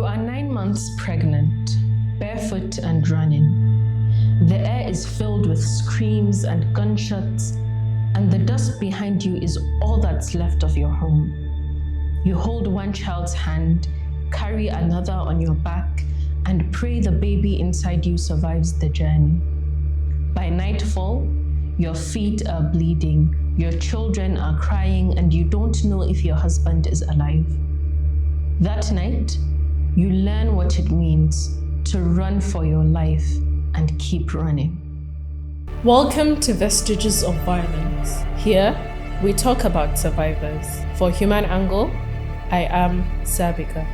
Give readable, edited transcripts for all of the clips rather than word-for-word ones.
You are 9 months pregnant, barefoot and running. The air is filled with screams and gunshots, and the dust behind you is all that's left of your home. You hold one child's hand, carry another on your back, and pray the baby inside you survives the journey. By nightfall, your feet are bleeding, your children are crying, and you don't know if your husband is alive. That night, you learn what it means to run for your life and keep running. Welcome to Vestiges of Violence. Here, we talk about survivors. For Human Angle, I am Sabika.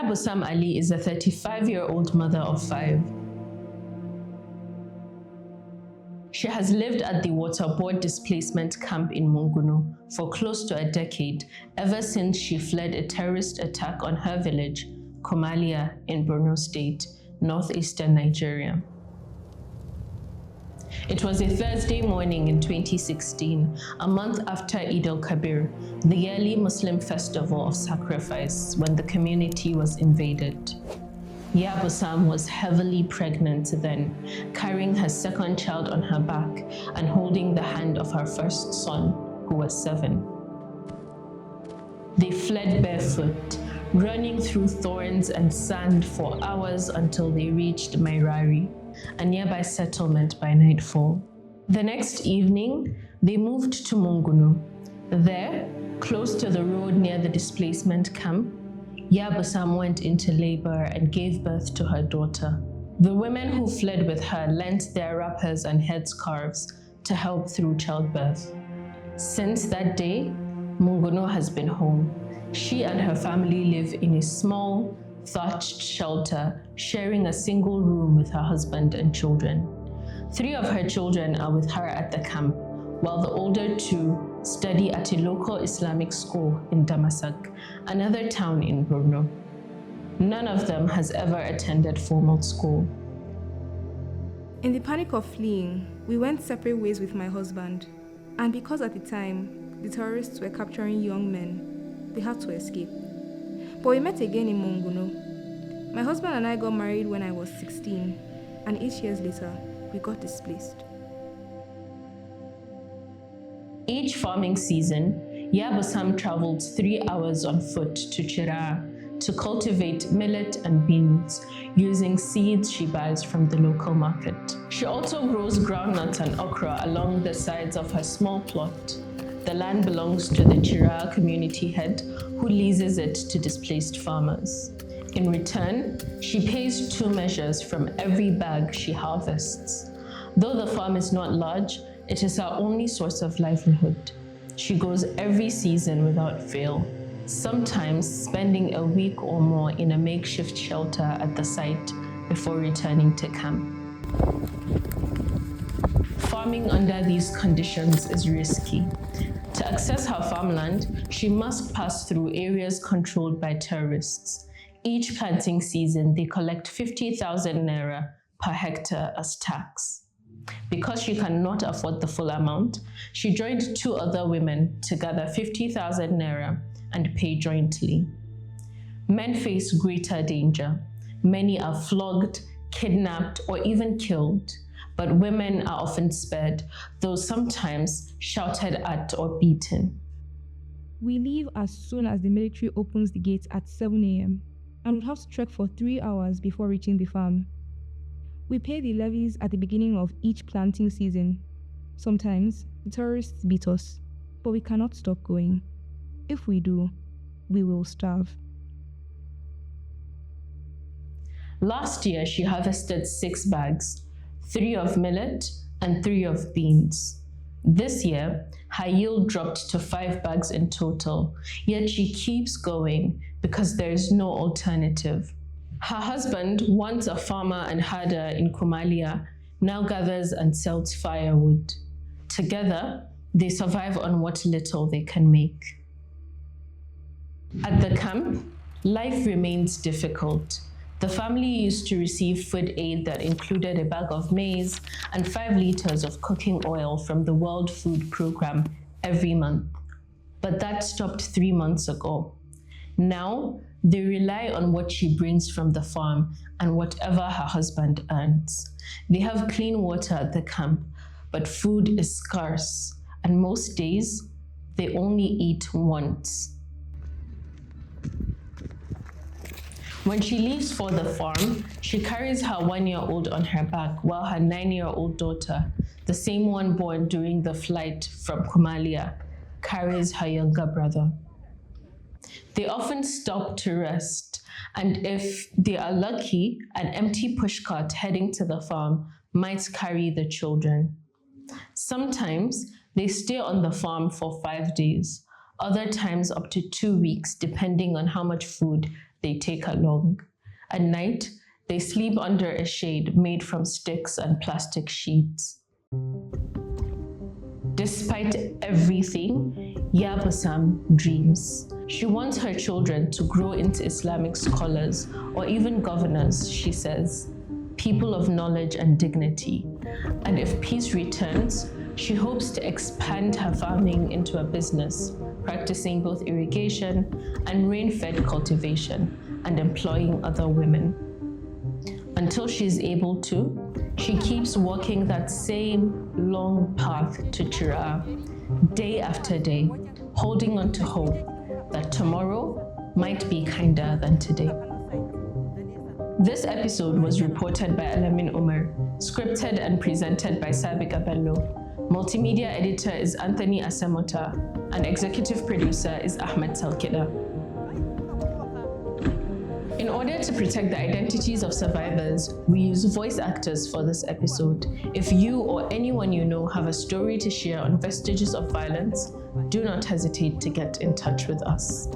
Busam Ali is a 35-year-old mother of 5. She has lived at the waterboard displacement camp in Munguno for close to a decade, ever since she fled a terrorist attack on her village, Komalia, in Borno State, northeastern Nigeria. It was a Thursday morning in 2016, a month after Eid al-Kabir, the yearly Muslim festival of sacrifice, when the community was invaded. Busam was heavily pregnant then, carrying her second child on her back and holding the hand of her first son, who was 7. They fled barefoot, running through thorns and sand for hours until they reached Mairari, a nearby settlement, by nightfall. The next evening, they moved to Munguno. There, close to the road near the displacement camp, Busam went into labor and gave birth to her daughter. The women who fled with her lent their wrappers and headscarves to help through childbirth. Since that day, Munguno has been home. She and her family live in a small, thatched shelter, sharing a single room with her husband and children. 3 of her children are with her at the camp, while the older 2 study at a local Islamic school in Damasak, another town in Borno. None of them has ever attended formal school. In the panic of fleeing, we went separate ways with my husband, and because at the time, the terrorists were capturing young men, they had to escape. But we met again in Munguno. My husband and I got married when I was 16, and 8 years later, we got displaced. Each farming season, Busam traveled 3 hours on foot to Chira to cultivate millet and beans using seeds she buys from the local market. She also grows groundnuts and okra along the sides of her small plot. The land belongs to the Chira community head, who leases it to displaced farmers. In return, she pays 2 measures from every bag she harvests. Though the farm is not large, it is her only source of livelihood. She goes every season without fail, sometimes spending a week or more in a makeshift shelter at the site before returning to camp. Farming under these conditions is risky. To access her farmland, she must pass through areas controlled by terrorists. Each planting season, they collect 50,000 naira per hectare as tax. Because she cannot afford the full amount, she joined 2 other women to gather 50,000 naira and pay jointly. Men face greater danger. Many are flogged, kidnapped, or even killed. But women are often spared, though sometimes shouted at or beaten. We leave as soon as the military opens the gates at 7 a.m. and would have to trek for 3 hours before reaching the farm. We pay the levies at the beginning of each planting season. Sometimes the terrorists beat us, but we cannot stop going. If we do, we will starve. Last year, she harvested 6 bags, 3 of millet and 3 of beans. This year, her yield dropped to 5 bags in total, yet she keeps going because there is no alternative. Her husband, once a farmer and herder in Komalia, now gathers and sells firewood. Together, they survive on what little they can make. At the camp, life remains difficult. The The family used to receive food aid that included a bag of maize and 5 liters of cooking oil from the World Food Programme every month. But that stopped 3 months ago. Now, they rely on what she brings from the farm and whatever her husband earns. They have clean water at the camp, but food is scarce, and most days, they only eat once. When she leaves for the farm, she carries her 1-year-old on her back while her 9-year-old daughter, the same one born during the flight from Kumalia, carries her younger brother. They often stop to rest, and if they are lucky, an empty pushcart heading to the farm might carry the children. Sometimes they stay on the farm for 5 days, other times up to 2 weeks, depending on how much food they take along. At night, they sleep under a shade made from sticks and plastic sheets. Despite everything, Busam dreams. She wants her children to grow into Islamic scholars or even governors, she says, people of knowledge and dignity. And if peace returns, she hopes to expand her farming into a business, practicing both irrigation and rain-fed cultivation and employing other women. Until she's able to, she keeps walking that same long path to Chira, day after day, holding on to hope that tomorrow might be kinder than today. This episode was reported by Alamin Umar, scripted and presented by Sabika Bello. Multimedia editor is Anthony Asemota, and executive producer is Ahmed Talkida. In order to protect the identities of survivors, we use voice actors for this episode. If you or anyone you know have a story to share on vestiges of violence, do not hesitate to get in touch with us.